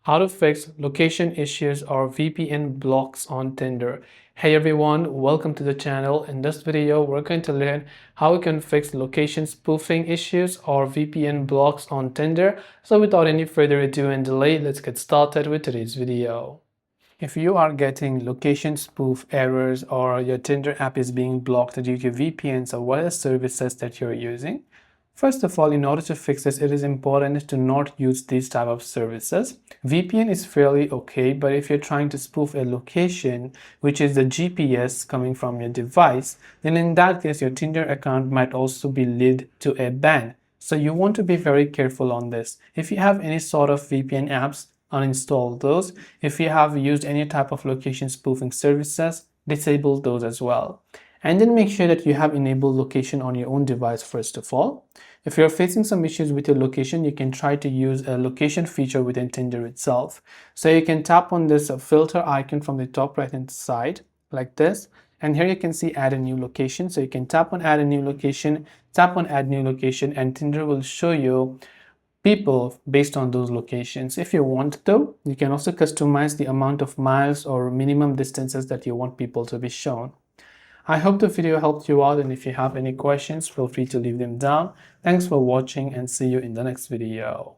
How to fix location issues or VPN blocks on Tinder. Hey everyone, welcome to the channel. In this video, we're going to learn how we can fix location spoofing issues or VPN blocks on Tinder. So without any further ado and delay, let's get started with today's video. If you are getting location spoof errors or your Tinder app is being blocked due to VPNs or whatever services that you're using, first of all, in order to fix this, it is important to not use these type of services. VPN is fairly okay, but if you're trying to spoof a location, which is the GPS coming from your device, then in that case, your Tinder account might also be lead to a ban. So you want to be very careful on this. If you have any sort of VPN apps, uninstall those. If you have used any type of location spoofing services, disable those as well. And then make sure that you have enabled location on your own device first of all. If you're facing some issues with your location, you can try to use a location feature within Tinder itself. So you can tap on this filter icon from the top right hand side like this. And here you can see add a new location. So you can tap on add a new location, tap on add new location, and Tinder will show you people based on those locations. If you want though, you can also customize the amount of miles or minimum distances that you want people to be shown. I hope the video helped you out, and if you have any questions, feel free to leave them down. Thanks for watching and see you in the next video.